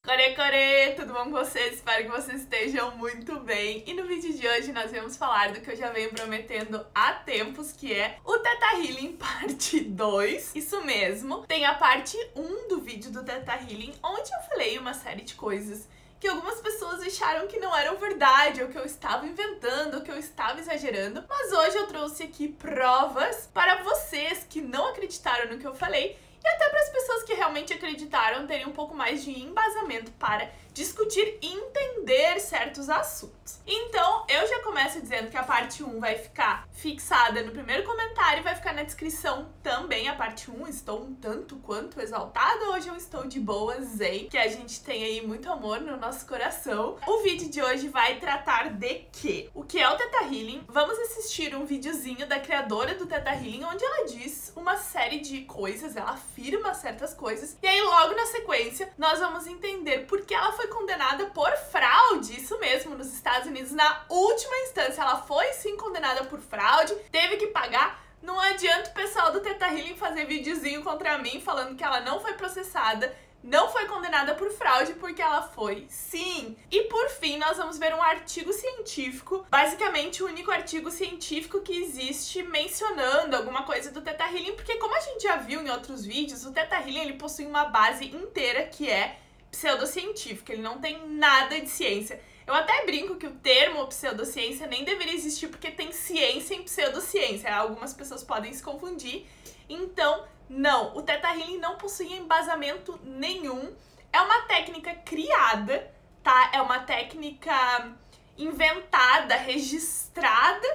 Core, tudo bom com vocês? Espero que vocês estejam muito bem. E no vídeo de hoje nós vamos falar do que eu já venho prometendo há tempos, que é o Theta Healing parte 2. Isso mesmo, tem a parte 1 do vídeo do Theta Healing, onde eu falei uma série de coisas que algumas pessoas acharam que não eram verdade, ou que eu estava inventando, ou que eu estava exagerando. Mas hoje eu trouxe aqui provas para vocês que não acreditaram no que eu falei, e até para as pessoas que realmente acreditaram terem um pouco mais de embasamento para discutir e entender certos assuntos. Então, eu já começo dizendo que a parte 1 vai ficar fixada no primeiro comentário e vai ficar na descrição também a parte 1. Estou um tanto quanto exaltada, hoje eu estou de boa, zen, que a gente tem aí muito amor no nosso coração. O vídeo de hoje vai tratar de quê? O que é o Theta Healing? Vamos assistir um videozinho da criadora do Theta Healing, onde ela diz uma série de coisas, ela afirma certas coisas, e aí logo na sequência nós vamos entender por que ela foi condenada por fraude. Isso mesmo, nos Estados Unidos, na última instância, ela foi sim condenada por fraude, teve que pagar. Não adianta o pessoal do Theta Healing fazer videozinho contra mim falando que ela não foi processada, não foi condenada por fraude, porque ela foi sim. E por fim, nós vamos ver um artigo científico, basicamente o único artigo científico que existe mencionando alguma coisa do Theta Healing, porque como a gente já viu em outros vídeos, o Theta Healing ele possui uma base inteira que é pseudocientífica, ele não tem nada de ciência. Eu até brinco que o termo pseudociência nem deveria existir, porque tem ciência em pseudociência. Algumas pessoas podem se confundir. Então, não, o Theta Healing não possui embasamento nenhum. É uma técnica criada, tá? É uma técnica inventada, registrada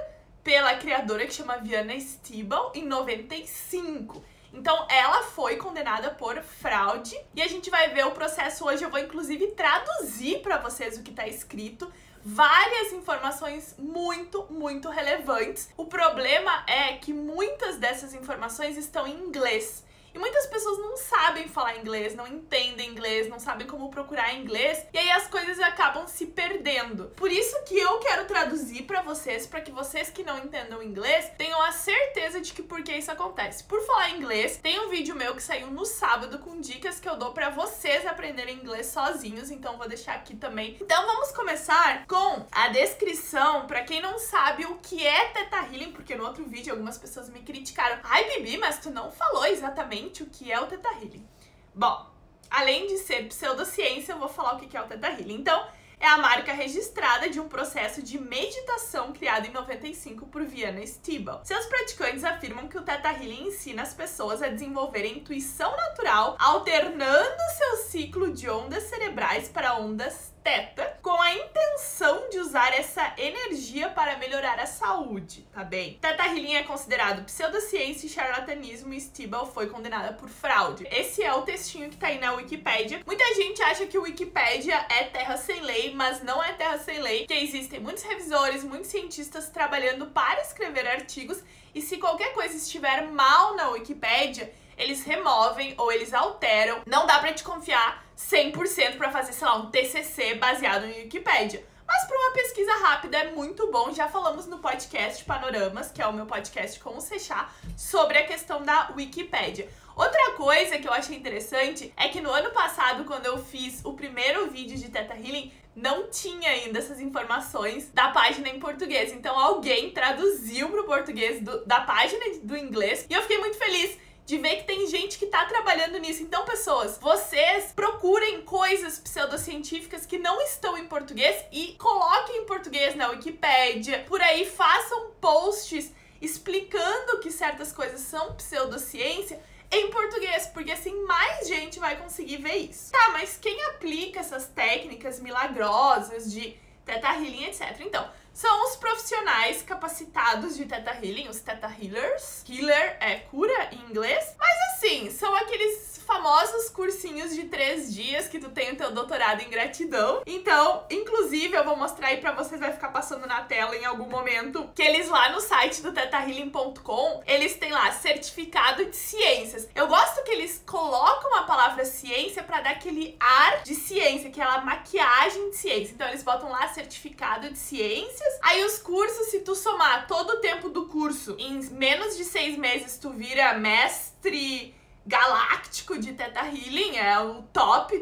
pela criadora, que chama Vianna Stibal, em 95. Então, ela foi condenada por fraude e a gente vai ver o processo hoje. Eu vou, inclusive, traduzir para vocês o que tá escrito. Várias informações muito relevantes. O problema é que muitas dessas informações estão em inglês. E muitas pessoas não sabem falar inglês, não entendem inglês, não sabem como procurar inglês, e aí as coisas acabam se perdendo. Por isso que eu quero traduzir pra vocês, pra que vocês que não entendam inglês tenham a certeza de que por que isso acontece. Por falar em inglês, tem um vídeo meu que saiu no sábado com dicas que eu dou pra vocês aprenderem inglês sozinhos, então vou deixar aqui também. Então vamos começar com a descrição, pra quem não sabe o que é Theta Healing, porque no outro vídeo algumas pessoas me criticaram. Ai, Bibi, mas tu não falou exatamente o que é o Theta Healing. Bom, além de ser pseudociência, eu vou falar o que é o Theta Healing. Então, é a marca registrada de um processo de meditação criado em 95 por Vianna Stibal. Seus praticantes afirmam que o Theta Healing ensina as pessoas a desenvolverem intuição natural, alternando seu ciclo de ondas cerebrais para ondas Theta, com a intenção de usar essa energia para melhorar a saúde, tá bem? Theta Healing é considerado pseudociência e charlatanismo, e Stibal foi condenada por fraude. Esse é o textinho que tá aí na Wikipédia. Muita gente acha que o Wikipédia é terra sem lei, mas não é terra sem lei, que existem muitos revisores, muitos cientistas trabalhando para escrever artigos, e se qualquer coisa estiver mal na Wikipédia, eles removem ou eles alteram. Não dá pra te confiar 100% pra fazer, sei lá, um TCC baseado em Wikipédia. Mas para uma pesquisa rápida é muito bom. Já falamos no podcast Panoramas, que é o meu podcast com o Sechá, sobre a questão da Wikipédia. Outra coisa que eu achei interessante é que no ano passado, quando eu fiz o primeiro vídeo de Theta Healing, não tinha ainda essas informações da página em português. Então alguém traduziu pro português da página do inglês e eu fiquei muito feliz de ver que tem gente que tá trabalhando nisso. Então, pessoas, vocês procurem coisas pseudocientíficas que não estão em português e coloquem em português na Wikipédia. Por aí, façam posts explicando que certas coisas são pseudociência em português, porque assim mais gente vai conseguir ver isso. Tá, mas quem aplica essas técnicas milagrosas de Theta Healing, etc? Então, são os profissionais capacitados de Theta Healing, os Theta Healers. Healer é cura em inglês. Mas assim, são aqueles famosos cursinhos de 3 dias que tu tem o teu doutorado em gratidão. Então, inclusive, eu vou mostrar aí pra vocês, vai ficar passando na tela em algum momento, que eles lá no site do thetahealing.com, eles têm lá certificado de ciências. Eu gosto que eles colocam a palavra ciência pra dar aquele ar de ciência, aquela maquiagem de ciência. Então, eles botam lá certificado de ciências. Aí os cursos, se tu somar todo o tempo do curso, em menos de 6 meses tu vira mestre galáctico de Theta Healing, é o top,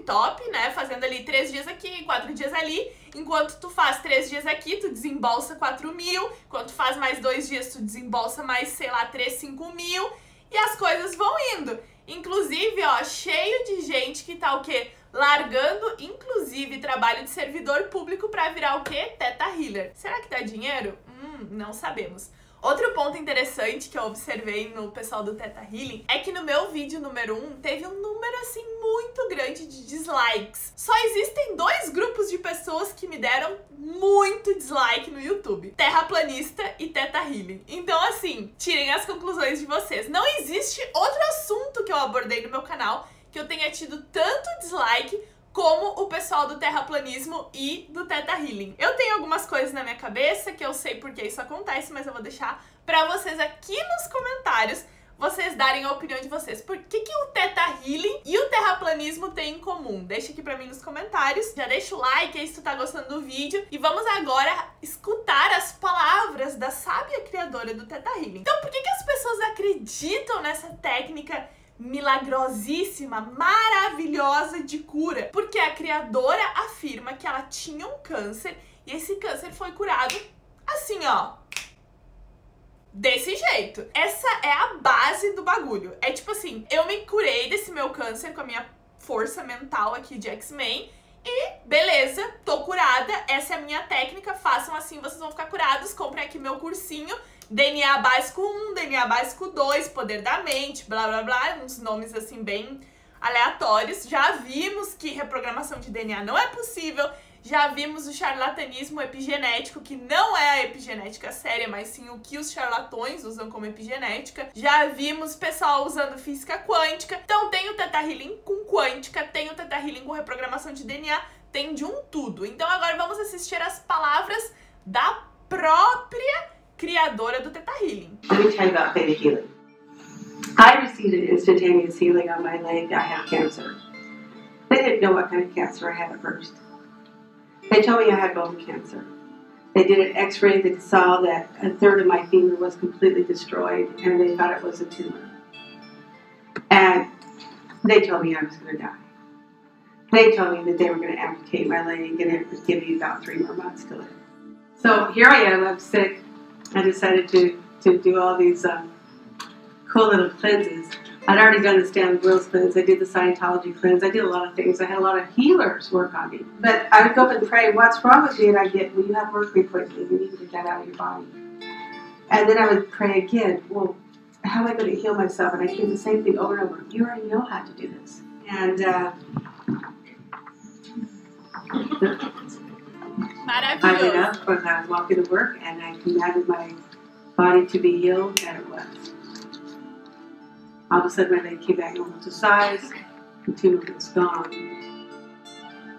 né? Fazendo ali 3 dias aqui, 4 dias ali. Enquanto tu faz 3 dias aqui, tu desembolsa 4 mil. Enquanto faz mais 2 dias, tu desembolsa mais, sei lá, 3, 5 mil. E as coisas vão indo. Inclusive, ó, cheio de gente que tá o quê? Largando, inclusive, trabalho de servidor público pra virar o quê? Theta Healer. Será que dá dinheiro? Não sabemos. Outro ponto interessante que eu observei no pessoal do Theta Healing é que no meu vídeo número 1 teve um número assim muito grande de dislikes. Só existem 2 grupos de pessoas que me deram muito dislike no YouTube: terraplanista e Theta Healing. Então assim, tirem as conclusões de vocês. Não existe outro assunto que eu abordei no meu canal que eu tenha tido tanto dislike como o pessoal do terraplanismo e do Theta Healing. Eu tenho algumas coisas na minha cabeça que eu sei porque isso acontece, mas eu vou deixar pra vocês aqui nos comentários vocês darem a opinião de vocês. Por que o Theta Healing e o terraplanismo têm em comum? Deixa aqui pra mim nos comentários. Já deixa o like aí se tu tá gostando do vídeo. E vamos agora escutar as palavras da sábia criadora do Theta Healing. Então, por que as pessoas acreditam nessa técnica milagrosíssima, maravilhosa de cura? Porque a criadora afirma que ela tinha um câncer e esse câncer foi curado assim, ó, desse jeito. Essa é a base do bagulho. É tipo assim, eu me curei desse meu câncer com a minha força mental aqui de X-Men e beleza, tô curada, essa é a minha técnica, façam assim, vocês vão ficar curados, comprem aqui meu cursinho, DNA básico 1, DNA básico 2, poder da mente, blá blá blá, uns nomes assim bem aleatórios. Já vimos que reprogramação de DNA não é possível, já vimos o charlatanismo epigenético, que não é a epigenética séria, mas sim o que os charlatões usam como epigenética. Já vimos pessoal usando física quântica. Então tem o Theta Healing com quântica, tem o Theta Healing com reprogramação de DNA, tem de um tudo. Então agora vamos assistir as palavras da própria criadora do Theta Healing. Let me tell you about Theta Healing. I received an instantaneous healing on my leg. I have cancer. They didn't know what kind of cancer I had at first. They told me I had bone cancer. They did an x-ray that saw that a third of my femur was completely destroyed and they thought it was a tumor. And they told me I was going to die. They told me that they were going to amputate my leg and it would give me about 3 more months to live. So here I am, I'm sick. I decided to do all these cool little cleanses. I'd already done the Stanley Grills cleanse. I did the Scientology cleanse. I did a lot of things. I had a lot of healers work on me. But I would go up and pray, what's wrong with you? And I'd get, well, you have mercury poisoning. You need to get that out of your body. And then I would pray again, well, how am I going to heal myself? And I do the same thing over and over. You already know how to do this. And I went up when I was walking to work and I commanded my body to be healed, and it was. All of a sudden my leg came back normal to size, the tumor was gone.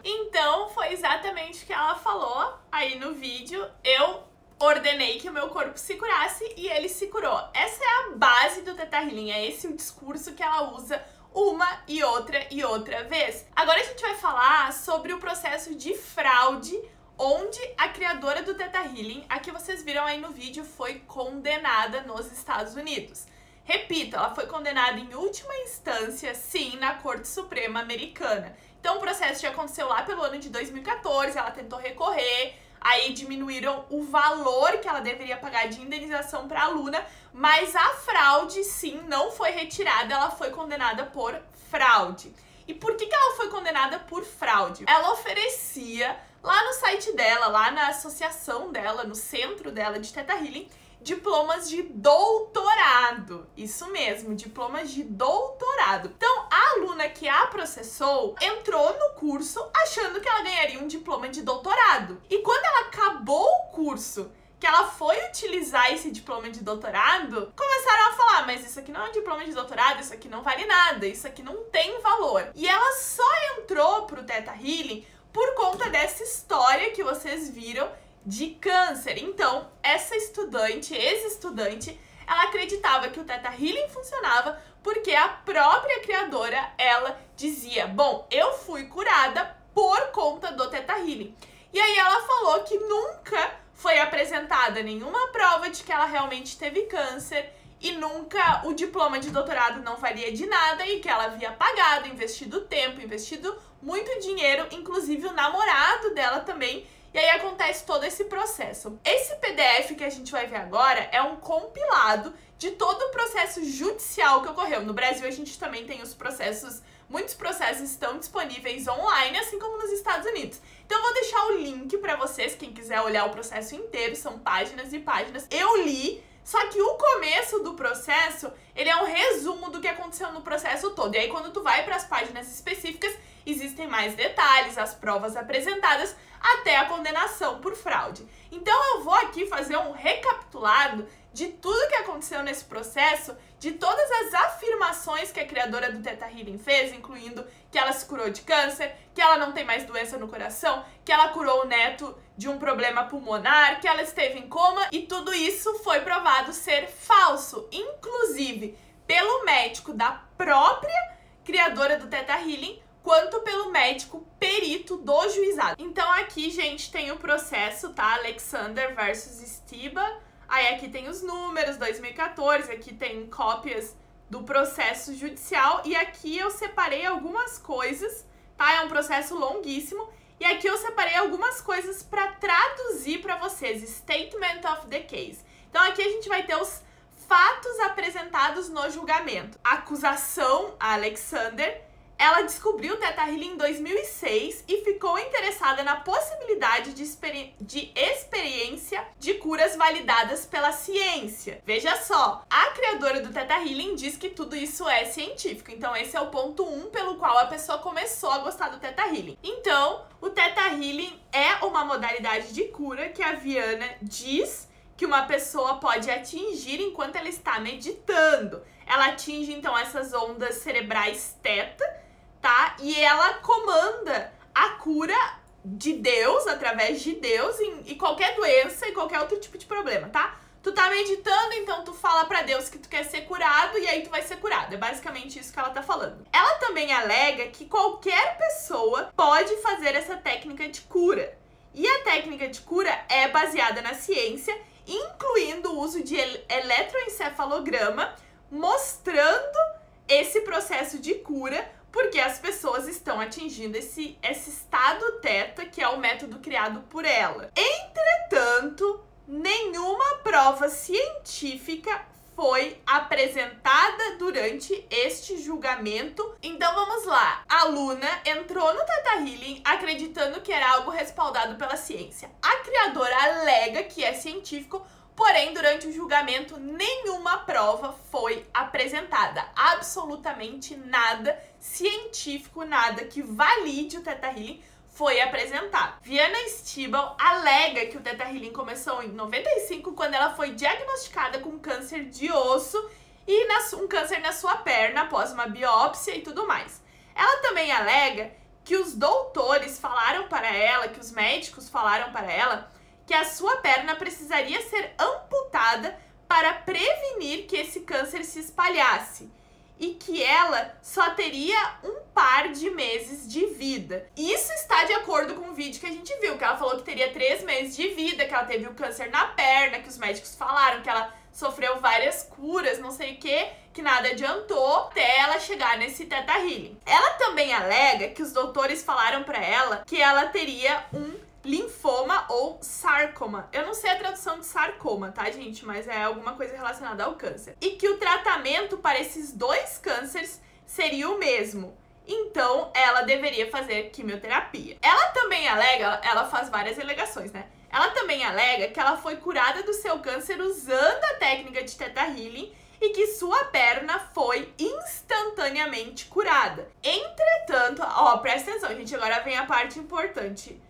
Então foi exatamente o que ela falou aí no vídeo. Eu ordenei que o meu corpo se curasse e ele se curou. Essa é a base do Theta Healing, é esse o discurso que ela usa uma e outra vez. Agora a gente vai falar sobre o processo de fraude onde a criadora do Theta Healing, a que vocês viram aí no vídeo, foi condenada nos Estados Unidos. Repito, ela foi condenada em última instância, sim, na Corte Suprema Americana. Então o processo já aconteceu lá pelo ano de 2014, ela tentou recorrer, aí diminuíram o valor que ela deveria pagar de indenização para a aluna, mas a fraude, sim, não foi retirada, ela foi condenada por fraude. E por que ela foi condenada por fraude? Ela oferecia lá no site dela, lá na associação dela, no centro dela de Theta Healing, diplomas de doutorado. Isso mesmo, diplomas de doutorado. Então, a aluna que a processou entrou no curso achando que ela ganharia um diploma de doutorado. E quando ela acabou o curso, que ela foi utilizar esse diploma de doutorado, começaram a falar, mas isso aqui não é um diploma de doutorado, isso aqui não vale nada, isso aqui não tem valor. E ela só entrou pro Theta Healing por conta dessa história que vocês viram de câncer. Então, essa estudante, ex-estudante, ela acreditava que o Theta Healing funcionava porque a própria criadora, ela dizia, bom, eu fui curada por conta do Theta Healing. E aí ela falou que nunca foi apresentada nenhuma prova de que ela realmente teve câncer e nunca o diploma de doutorado não valia de nada e que ela havia pagado, investido tempo, investido muito dinheiro, inclusive o namorado dela também. E aí acontece todo esse processo. Esse PDF que a gente vai ver agora é um compilado de todo o processo judicial que ocorreu. No Brasil a gente também tem os processos, muitos processos estão disponíveis online, assim como nos Estados Unidos. Então eu vou deixar o link pra vocês, quem quiser olhar o processo inteiro, são páginas e páginas. Eu li, só que o começo do processo, ele é um resumo do que aconteceu no processo todo. E aí quando tu vai para as páginas específicas, existem mais detalhes, as provas apresentadas, até a condenação por fraude. Então eu vou aqui fazer um recapitulado de tudo que aconteceu nesse processo, de todas as afirmações que a criadora do Theta Healing fez, incluindo que ela se curou de câncer, que ela não tem mais doença no coração, que ela curou o neto de um problema pulmonar, que ela esteve em coma, e tudo isso foi provado ser falso, inclusive pelo médico da própria criadora do Theta Healing, quanto pelo médico perito do juizado. Então aqui, gente, tem o processo, tá? Alexander versus Stiba. Aí aqui tem os números, 2014, aqui tem cópias do processo judicial. E aqui eu separei algumas coisas, tá? É um processo longuíssimo. E aqui eu separei algumas coisas para traduzir para vocês. Statement of the case. Então aqui a gente vai ter os fatos apresentados no julgamento. A acusação, a Alexander, ela descobriu o Theta Healing em 2006 e ficou interessada na possibilidade de experiência de curas validadas pela ciência. Veja só, a criadora do Theta Healing diz que tudo isso é científico. Então esse é o ponto 1 pelo qual a pessoa começou a gostar do Theta Healing. Então, o Theta Healing é uma modalidade de cura que a Viana diz que uma pessoa pode atingir enquanto ela está meditando. Ela atinge, então, essas ondas cerebrais teta, tá? E ela comanda a cura de Deus, através de Deus, em qualquer doença e qualquer outro tipo de problema, tá? Tu tá meditando, então tu fala pra Deus que tu quer ser curado e aí tu vai ser curado. É basicamente isso que ela tá falando. Ela também alega que qualquer pessoa pode fazer essa técnica de cura. E a técnica de cura é baseada na ciência, incluindo o uso de eletroencefalograma, mostrando esse processo de cura, porque as pessoas estão atingindo esse estado teta, que é o método criado por ela. Entretanto, nenhuma prova científica foi apresentada durante este julgamento. Então vamos lá. A Luna entrou no Theta Healing acreditando que era algo respaldado pela ciência. A criadora alega que é científico, porém, durante o julgamento, nenhuma prova foi apresentada. Absolutamente nada científico, nada que valide o Theta Healing foi apresentado. Viana Stibal alega que o Theta Healing começou em 95, quando ela foi diagnosticada com câncer de osso e um câncer na sua perna após uma biópsia e tudo mais. Ela também alega que os doutores falaram para ela, que os médicos falaram para ela, que a sua perna precisaria ser amputada para prevenir que esse câncer se espalhasse e que ela só teria um par de meses de vida. Isso está de acordo com o vídeo que a gente viu, que ela falou que teria 3 meses de vida, que ela teve o câncer na perna, que os médicos falaram que ela sofreu várias curas, não sei o que nada adiantou até ela chegar nesse Theta Healing. Ela também alega que os doutores falaram para ela que ela teria um linfoma ou sarcoma. Eu não sei a tradução de sarcoma, tá, gente? Mas é alguma coisa relacionada ao câncer. E que o tratamento para esses 2 cânceres seria o mesmo. Então, ela deveria fazer quimioterapia. Ela também alega, ela faz várias alegações, né? Ela também alega que ela foi curada do seu câncer usando a técnica de Theta Healing e que sua perna foi instantaneamente curada. Entretanto, ó, presta atenção, gente, agora vem a parte importante.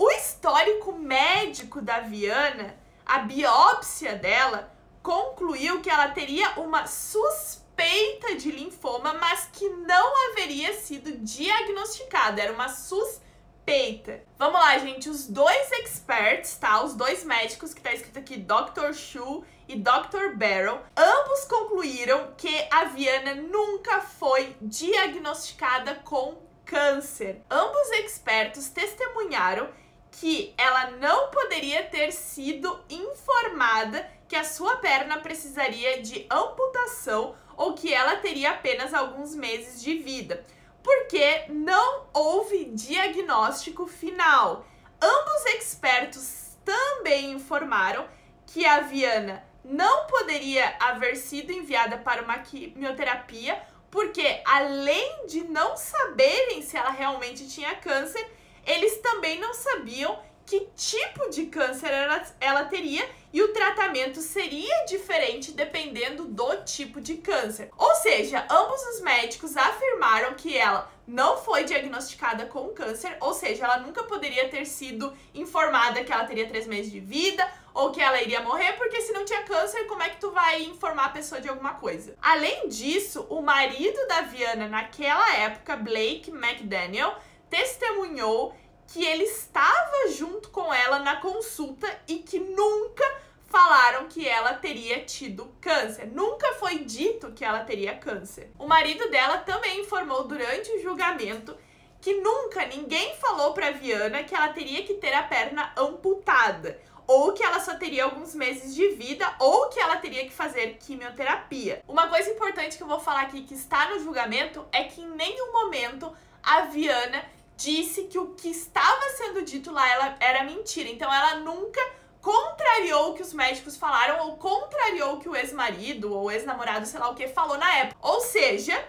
O histórico médico da Viana, a biópsia dela, concluiu que ela teria uma suspeita de linfoma, mas que não haveria sido diagnosticada, era uma suspeita. Vamos lá, gente, os 2 experts, tá? Os 2 médicos, que tá escrito aqui Dr. Shu e Dr. Barrow, ambos concluíram que a Viana nunca foi diagnosticada com câncer. Ambos expertos testemunharam que ela não poderia ter sido informada que a sua perna precisaria de amputação ou que ela teria apenas alguns meses de vida, porque não houve diagnóstico final. Ambos expertos também informaram que a Viana não poderia haver sido enviada para uma quimioterapia, porque além de não saberem se ela realmente tinha câncer, eles também não sabiam que tipo de câncer ela teria e o tratamento seria diferente dependendo do tipo de câncer. Ou seja, ambos os médicos afirmaram que ela não foi diagnosticada com câncer, ou seja, ela nunca poderia ter sido informada que ela teria 3 meses de vida ou que ela iria morrer, porque se não tinha câncer, como é que tu vai informar a pessoa de alguma coisa? Além disso, o marido da Viana naquela época, Blake McDaniel, testemunhou que ele estava junto com ela na consulta e que nunca falaram que ela teria tido câncer. Nunca foi dito que ela teria câncer. O marido dela também informou durante o julgamento que nunca ninguém falou pra Viana que ela teria que ter a perna amputada, ou que ela só teria alguns meses de vida, ou que ela teria que fazer quimioterapia. Uma coisa importante que eu vou falar aqui que está no julgamento é que em nenhum momento a Viana disse que o que estava sendo dito lá era mentira. Então ela nunca contrariou o que os médicos falaram ou contrariou o que o ex-marido ou ex-namorado, sei lá o que, falou na época. Ou seja,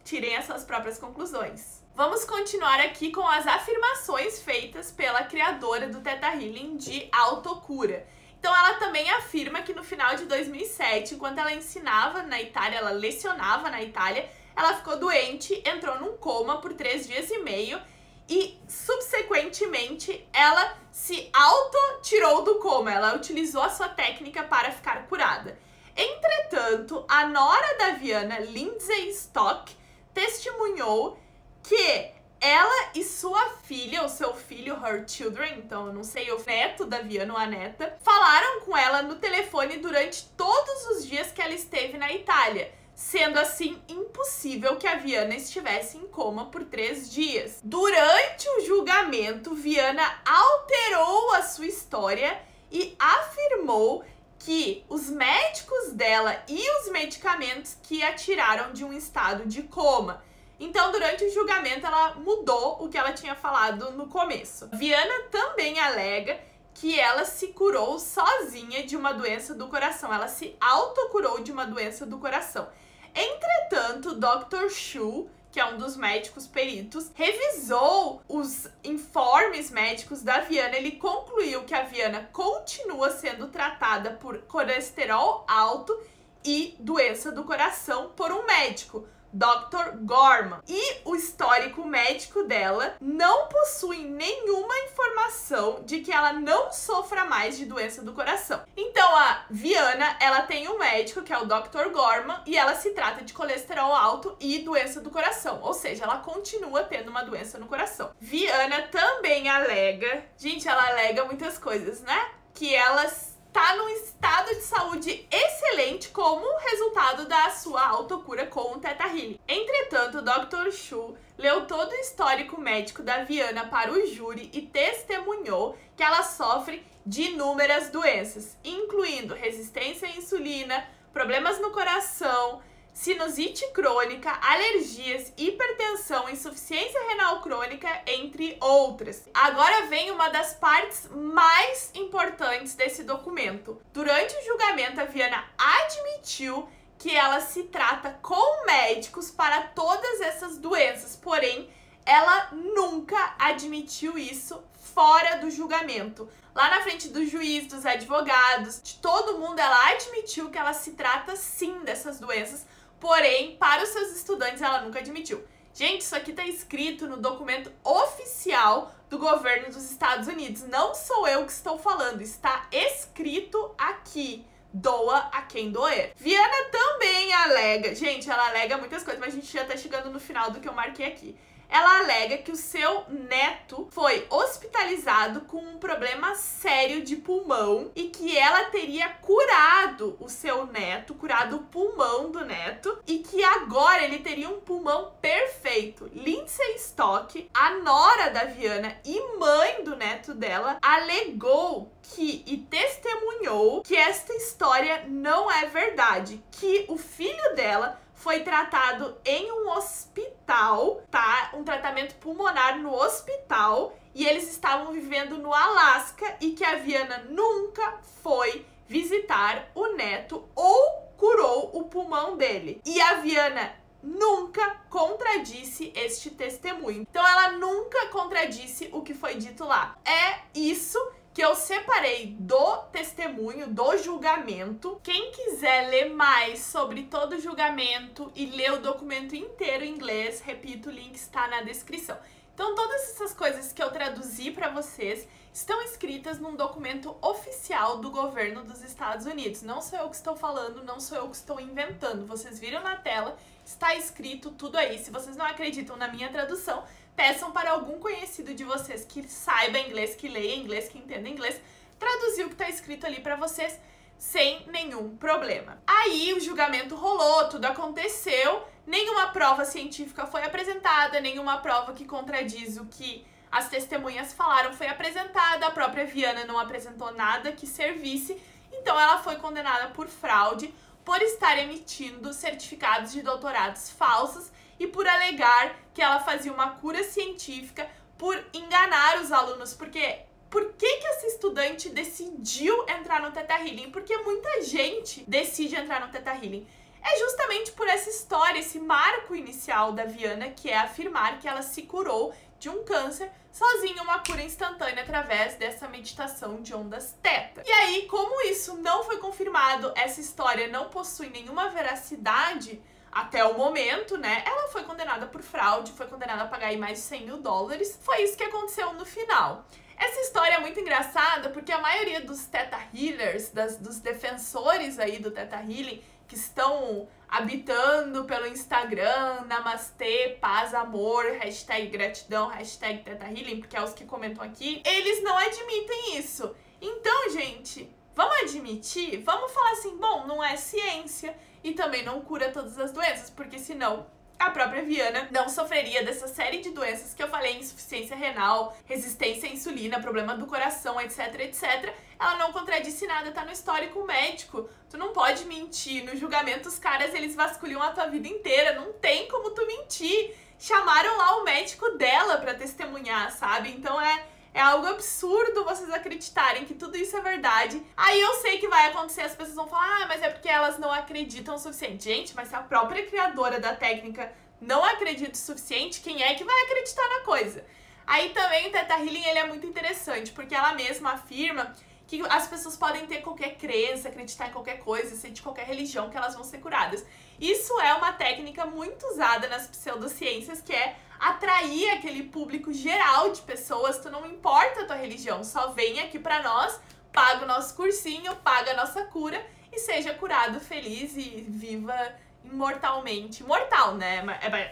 tirem as suas próprias conclusões. Vamos continuar aqui com as afirmações feitas pela criadora do Theta Healing de autocura. Então ela também afirma que no final de 2007, enquanto ela ensinava na Itália, ela lecionava na Itália, ela ficou doente, entrou num coma por 3 dias e meio e, subsequentemente, ela se auto-tirou do coma. Ela utilizou a sua técnica para ficar curada. Entretanto, a nora da Viana, Lindsay Stock, testemunhou que ela e sua filha, o seu filho, her children, então eu não sei, o neto da Viana ou a neta, falaram com ela no telefone durante todos os dias que ela esteve na Itália, sendo assim impossível que a Viana estivesse em coma por 3 dias. Durante o julgamento, Viana alterou a sua história e afirmou que os médicos dela e os medicamentos que a tiraram de um estado de coma. Então, durante o julgamento, ela mudou o que ela tinha falado no começo. Viana também alega que ela se curou sozinha de uma doença do coração. Ela se autocurou de uma doença do coração. Entretanto, Dr. Shu, que é um dos médicos peritos, revisou os informes médicos da Viana. Ele concluiu que a Viana continua sendo tratada por colesterol alto e doença do coração por um médico, Dr. Gorman. E o histórico médico dela não possui nenhuma informação de que ela não sofra mais de doença do coração. Então a Viana, ela tem um médico que é o Dr. Gorman e ela se trata de colesterol alto e doença do coração, ou seja, ela continua tendo uma doença no coração. Viana também alega, gente, ela alega muitas coisas, né? Que ela está num estado de saúde excelente como resultado da sua autocura com o Theta Healing. Entretanto, o Dr. Shu leu todo o histórico médico da Viana para o júri e testemunhou que ela sofre de inúmeras doenças, incluindo resistência à insulina, problemas no coração, sinusite crônica, alergias, hipertensão, insuficiência renal crônica, entre outras. Agora vem uma das partes mais importantes desse documento. Durante o julgamento, a Viana admitiu que ela se trata com médicos para todas essas doenças, porém, ela nunca admitiu isso fora do julgamento. Lá na frente do juiz, dos advogados, de todo mundo, ela admitiu que ela se trata sim dessas doenças, porém, para os seus estudantes, ela nunca admitiu. Gente, isso aqui tá escrito no documento oficial do governo dos Estados Unidos. Não sou eu que estou falando, está escrito aqui. Doa a quem doer. Viana também alega, gente, ela alega muitas coisas, mas a gente já tá chegando no final do que eu marquei aqui. Ela alega que o seu neto foi hospitalizado com um problema sério de pulmão e que ela teria curado o seu neto, curado o pulmão do neto, e que agora ele teria um pulmão perfeito. Lindsay Stock TikTok, a nora da Viana e mãe do neto dela alegou e testemunhou que esta história não é verdade, que o filho dela foi tratado em um hospital, tá? Um tratamento pulmonar no hospital, e eles estavam vivendo no Alasca e que a Viana nunca foi visitar o neto ou curou o pulmão dele. E a Viana nunca contradisse este testemunho. Então ela nunca contradisse o que foi dito lá. É isso que eu separei do testemunho, do julgamento. Quem quiser ler mais sobre todo o julgamento e ler o documento inteiro em inglês, repito, o link está na descrição. Então todas essas coisas que eu traduzi para vocês estão escritas num documento oficial do governo dos Estados Unidos. Não sou eu que estou falando, não sou eu que estou inventando. Vocês viram na tela, está escrito tudo aí. Se vocês não acreditam na minha tradução, peçam para algum conhecido de vocês que saiba inglês, que leia inglês, que entenda inglês, traduzir o que está escrito ali para vocês sem nenhum problema. Aí o julgamento rolou, tudo aconteceu, nenhuma prova científica foi apresentada, nenhuma prova que contradiz o que as testemunhas falaram foi apresentada, a própria Viana não apresentou nada que servisse, então ela foi condenada por fraude, por estar emitindo certificados de doutorados falsos e por alegar que ela fazia uma cura científica, por enganar os alunos, porque por que essa estudante decidiu entrar no Theta Healing? Porque muita gente decide entrar no Theta Healing. É justamente por essa história, esse marco inicial da Viana, que é afirmar que ela se curou de um câncer sozinha, uma cura instantânea através dessa meditação de ondas teta. E aí, como isso não foi confirmado, essa história não possui nenhuma veracidade até o momento, né? Ela foi condenada por fraude, foi condenada a pagar aí mais de 100 mil dólares. Foi isso que aconteceu no final. Essa história é muito engraçada porque a maioria dos Theta Healers, dos defensores aí do Theta Healing, que estão habitando pelo Instagram, namastê, paz, amor, hashtag gratidão, hashtag Theta Healing, porque é os que comentam aqui, eles não admitem isso. Então, gente, vamos admitir? Vamos falar assim, bom, não é ciência e também não cura todas as doenças, porque senão a própria Viana não sofreria dessa série de doenças que eu falei, insuficiência renal, resistência à insulina, problema do coração, etc, etc. Ela não contradisse nada, tá no histórico médico. Tu não pode mentir. No julgamento, os caras, eles vasculham a tua vida inteira. Não tem como tu mentir. Chamaram lá o médico dela pra testemunhar, sabe? Então é algo absurdo vocês acreditarem que tudo isso é verdade. Aí eu sei que vai acontecer, as pessoas vão falar, mas é porque elas não acreditam o suficiente. Gente, mas se a própria criadora da técnica não acredita o suficiente, quem é que vai acreditar na coisa? Aí também o Theta Healing, ele é muito interessante, porque ela mesma afirma que as pessoas podem ter qualquer crença, acreditar em qualquer coisa, ser de qualquer religião, que elas vão ser curadas. Isso é uma técnica muito usada nas pseudociências, que é atrair aquele público geral de pessoas. Tu não importa a tua religião, só vem aqui pra nós, paga o nosso cursinho, paga a nossa cura e seja curado, feliz e viva imortalmente. Mortal, né?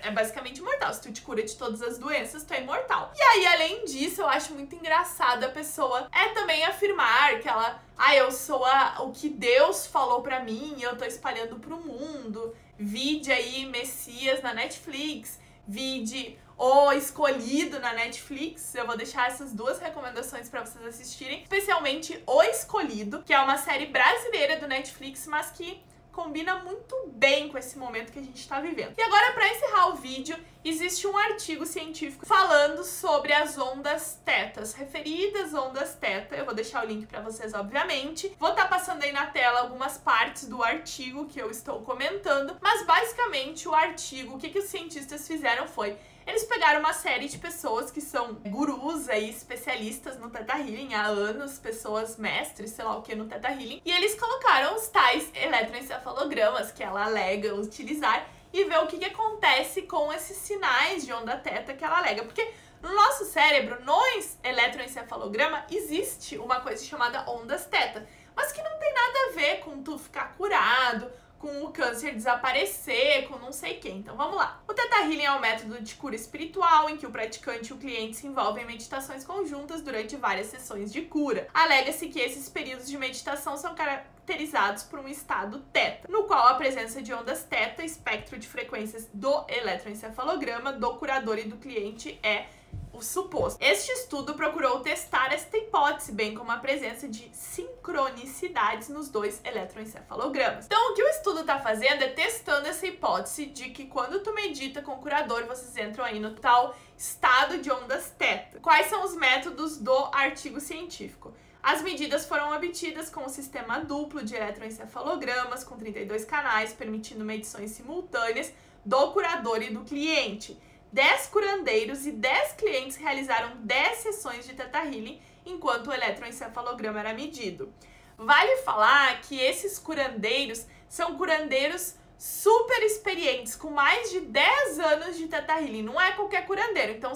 É basicamente imortal. Se tu te cura de todas as doenças, tu é imortal. E aí, além disso, eu acho muito engraçado a pessoa também afirmar que ela, eu sou o que Deus falou pra mim e eu tô espalhando pro mundo. Vide aí Messias na Netflix, vide O Escolhido na Netflix. Eu vou deixar essas duas recomendações pra vocês assistirem, especialmente O Escolhido, que é uma série brasileira do Netflix, mas que combina muito bem com esse momento que a gente tá vivendo. E agora, pra encerrar o vídeo, existe um artigo científico falando sobre as ondas tetas, referidas ondas teta. Eu vou deixar o link pra vocês, obviamente. Vou estar passando aí na tela algumas partes do artigo que eu estou comentando, mas basicamente o artigo, o que os cientistas fizeram foi, eles pegaram uma série de pessoas que são gurus aí, especialistas no Theta Healing há anos, pessoas mestres, sei lá o que, no Theta Healing, e eles colocaram os tais eletroencefalogramas que ela alega utilizar e ver o que acontece com esses sinais de onda teta que ela alega, porque no nosso cérebro, no eletroencefalograma, existe uma coisa chamada ondas teta, mas que não tem nada a ver com tu ficar curado, com o câncer desaparecer, com não sei quem. Então vamos lá. O Theta Theta Healing é um método de cura espiritual em que o praticante e o cliente se envolvem em meditações conjuntas durante várias sessões de cura. Alega-se que esses períodos de meditação são caracterizados por um estado Theta, no qual a presença de ondas Theta, espectro de frequências do eletroencefalograma, do curador e do cliente é o suposto. Este estudo procurou testar esta hipótese, bem como a presença de sincronicidades nos dois eletroencefalogramas. Então, o que o estudo está fazendo é testando essa hipótese de que quando tu medita com o curador, vocês entram aí no tal estado de ondas Theta. Quais são os métodos do artigo científico? As medidas foram obtidas com um sistema duplo de eletroencefalogramas com 32 canais, permitindo medições simultâneas do curador e do cliente. 10 curandeiros e 10 clientes realizaram 10 sessões de Theta Healing enquanto o eletroencefalograma era medido. Vale falar que esses curandeiros são curandeiros super experientes, com mais de 10 anos de Theta Healing. Não é qualquer curandeiro, então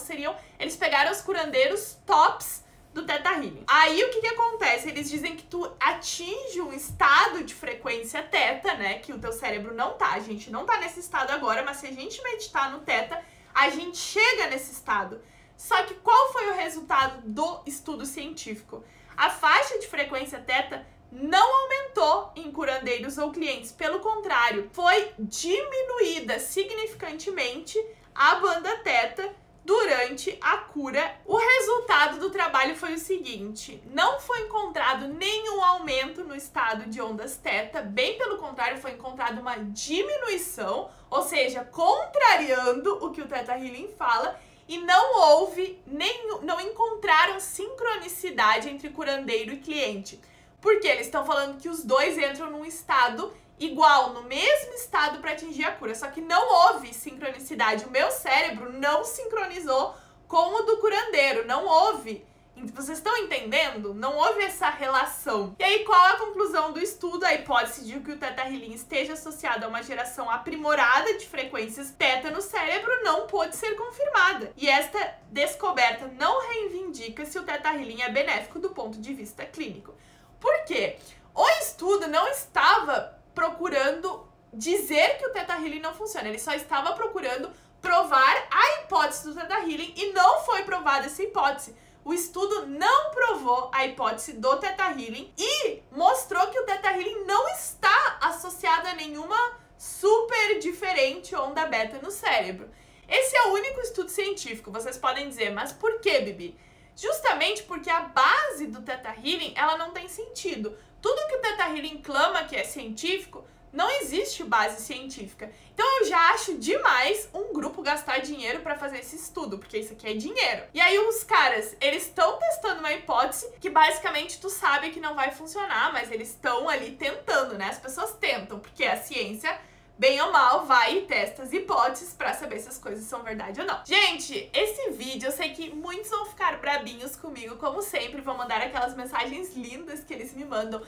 eles pegaram os curandeiros tops do Theta Healing. Aí o que acontece? Eles dizem que tu atinge um estado de frequência Theta, né? Que o teu cérebro não tá. A gente não tá nesse estado agora, mas se a gente meditar no Theta, a gente chega nesse estado. Só que qual foi o resultado do estudo científico? A faixa de frequência Theta não aumentou em curandeiros ou clientes. Pelo contrário, foi diminuída significantemente a banda Theta durante a cura. O resultado do trabalho foi o seguinte: não foi encontrado nenhum aumento no estado de ondas Theta, bem pelo contrário, foi encontrada uma diminuição, ou seja, contrariando o que o Theta Healing fala, e não encontraram sincronicidade entre curandeiro e cliente. Porque eles estão falando que os dois entram num estado igual, no mesmo estado para atingir a cura, só que não houve sincronicidade. O meu cérebro não sincronizou com o do curandeiro, não houve. Vocês estão entendendo? Não houve essa relação. E aí, qual é a conclusão do estudo? A hipótese de que o Theta Healing esteja associado a uma geração aprimorada de frequências Theta no cérebro não pôde ser confirmada. E esta descoberta não reivindica se o Theta Healing é benéfico do ponto de vista clínico. Por quê? O estudo não estava procurando dizer que o Theta Healing não funciona, ele só estava procurando provar a hipótese do Theta Healing e não foi provada essa hipótese. O estudo não provou a hipótese do Theta Healing e mostrou que o Theta Healing não está associado a nenhuma super diferente onda beta no cérebro. Esse é o único estudo científico. Vocês podem dizer, mas por que, Bibi? Justamente porque a base do Theta Healing, ela não tem sentido. Tudo que o Theta Healing clama que é científico, não existe base científica. Então eu já acho demais um grupo gastar dinheiro para fazer esse estudo, porque isso aqui é dinheiro. E aí os caras, eles estão testando uma hipótese que basicamente tu sabe que não vai funcionar, mas eles estão ali tentando, né? As pessoas tentam, porque a ciência, bem ou mal, vai e testa as hipóteses pra saber se as coisas são verdade ou não. Gente, esse vídeo, eu sei que muitos vão ficar brabinhos comigo, como sempre, vão mandar aquelas mensagens lindas que eles me mandam.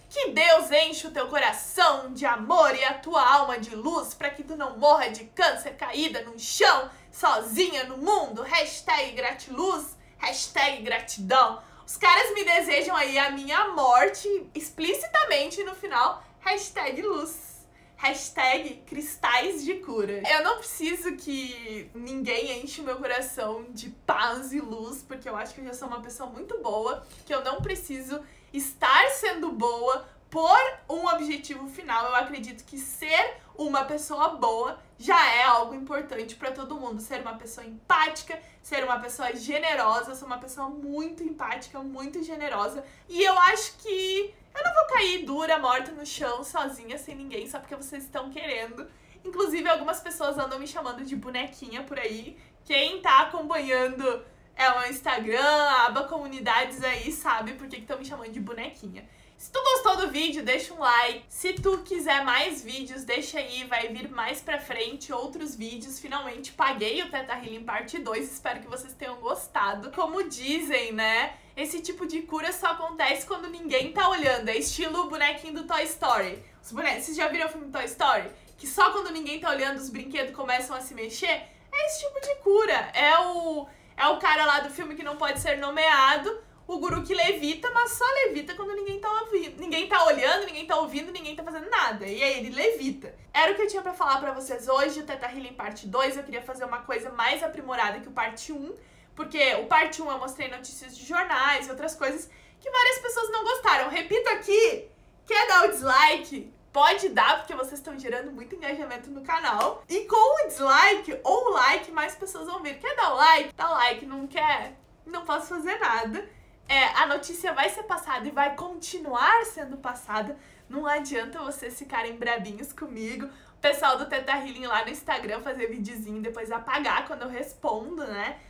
Que Deus enche o teu coração de amor e a tua alma de luz pra que tu não morra de câncer caída no chão, sozinha no mundo. Hashtag gratiluz, hashtag gratidão. Os caras me desejam aí a minha morte explicitamente no final, hashtag luz. Hashtag cristais de cura. Eu não preciso que ninguém enche o meu coração de paz e luz, porque eu acho que eu já sou uma pessoa muito boa, que eu não preciso estar sendo boa por um objetivo final. Eu acredito que ser uma pessoa boa já é algo importante para todo mundo. Ser uma pessoa empática, ser uma pessoa generosa. Eu sou uma pessoa muito empática, muito generosa. E eu acho que eu não vou cair dura, morta no chão, sozinha, sem ninguém, só porque vocês estão querendo. Inclusive, algumas pessoas andam me chamando de bonequinha por aí. Quem tá acompanhando o Instagram, a aba comunidades aí, sabe por que estão me chamando de bonequinha. Se tu gostou do vídeo, deixa um like. Se tu quiser mais vídeos, deixa aí, vai vir mais pra frente outros vídeos. Finalmente paguei o Theta Healing parte 2, espero que vocês tenham gostado. Como dizem, né, esse tipo de cura só acontece quando ninguém tá olhando. É estilo o bonequinho do Toy Story. Vocês já viram o filme Toy Story? Que só quando ninguém tá olhando os brinquedos começam a se mexer? É esse tipo de cura. É o cara lá do filme que não pode ser nomeado. o guru que levita, mas só levita quando ninguém tá ouvindo. Ninguém tá olhando, ninguém tá ouvindo, ninguém tá fazendo nada. E aí ele levita. Era o que eu tinha pra falar pra vocês hoje, o Theta Healing parte 2. Eu queria fazer uma coisa mais aprimorada que o parte 1, porque o parte 1 eu mostrei notícias de jornais e outras coisas que várias pessoas não gostaram. Repito aqui, quer dar o dislike? Pode dar, porque vocês estão gerando muito engajamento no canal. E com o dislike ou o like, mais pessoas vão vir. Quer dar o like? Dá o like. Não quer? Não posso fazer nada. A notícia vai ser passada e vai continuar sendo passada. Não adianta vocês ficarem brabinhos comigo. O pessoal do Theta Healing lá no Instagram fazer videozinho e depois apagar quando eu respondo, né?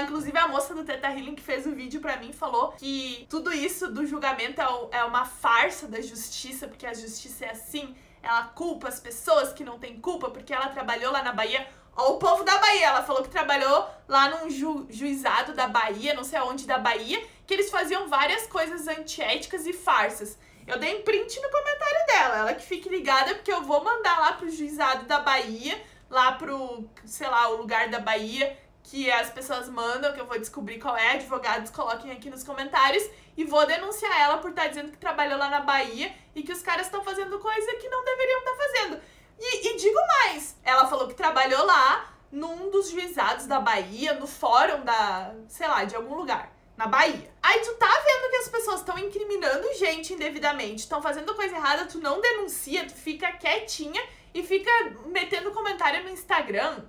Inclusive a moça do Theta Healing que fez o vídeo pra mim falou que tudo isso do julgamento é uma farsa da justiça, porque a justiça é assim, ela culpa as pessoas que não têm culpa, porque ela trabalhou lá na Bahia. Ó, o povo da Bahia, ela falou que trabalhou lá num juizado da Bahia, não sei aonde da Bahia, que eles faziam várias coisas antiéticas e farsas. Eu dei um print no comentário dela, ela que fique ligada, porque eu vou mandar lá pro juizado da Bahia, lá pro, sei lá, o lugar da Bahia que as pessoas mandam, que eu vou descobrir qual é, advogados coloquem aqui nos comentários, e vou denunciar ela por estar dizendo que trabalhou lá na Bahia e que os caras estão fazendo coisa que não deveriam estar fazendo. E digo mais, ela falou que trabalhou lá num dos juizados da Bahia, no fórum da, sei lá, de algum lugar, na Bahia. Aí tu tá vendo que as pessoas estão incriminando gente indevidamente, estão fazendo coisa errada, tu não denuncia, tu fica quietinha e fica metendo comentário no Instagram.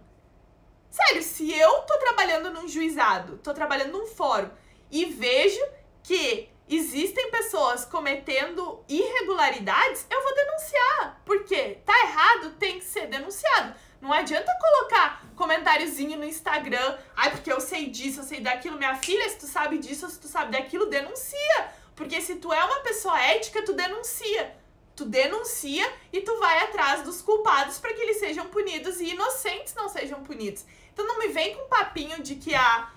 Sério, se eu tô trabalhando num juizado, tô trabalhando num fórum e vejo que existem pessoas cometendo irregularidades, eu vou denunciar. Porque tá errado, tem que ser denunciado. Não adianta colocar comentáriozinho no Instagram, porque eu sei disso, eu sei daquilo. Minha filha, se tu sabe disso, se tu sabe daquilo, denuncia. Porque se tu é uma pessoa ética, tu denuncia. Tu denuncia e tu vai atrás dos culpados para que eles sejam punidos e inocentes não sejam punidos. Então não me vem com papinho de que a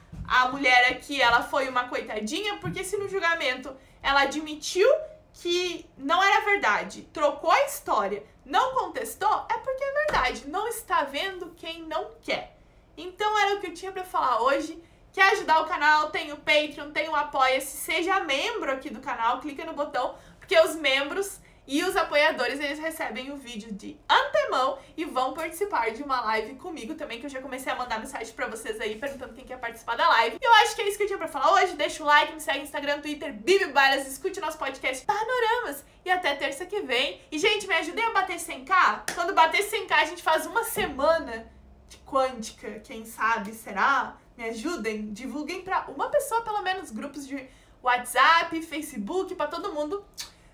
mulher aqui, ela foi uma coitadinha, porque se no julgamento ela admitiu que não era verdade, trocou a história, não contestou, é porque é verdade. Não está vendo quem não quer. Então era o que eu tinha pra falar hoje. Quer ajudar o canal? Tem o Patreon, tem o Apoia-se, seja membro aqui do canal, clica no botão, porque os membros e os apoiadores, eles recebem o vídeo de antemão e vão participar de uma live comigo também, que eu já comecei a mandar mensagem pra vocês aí, perguntando quem quer participar da live. E eu acho que é isso que eu tinha pra falar hoje. Deixa o like, me segue no Instagram, Twitter, Bibi Balas, escute nosso podcast Panoramas. E até terça que vem. E, gente, me ajudem a bater 100k? Quando bater 100k, a gente faz uma semana de Quântica, quem sabe, será? Me ajudem, divulguem pra uma pessoa, pelo menos, grupos de WhatsApp, Facebook, pra todo mundo.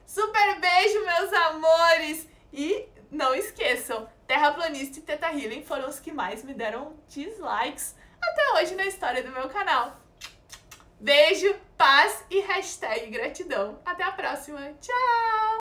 Super beijo, meus amores! E não esqueçam, Terraplanista e Theta Healing foram os que mais me deram dislikes até hoje na história do meu canal. Beijo, paz e hashtag gratidão. Até a próxima. Tchau!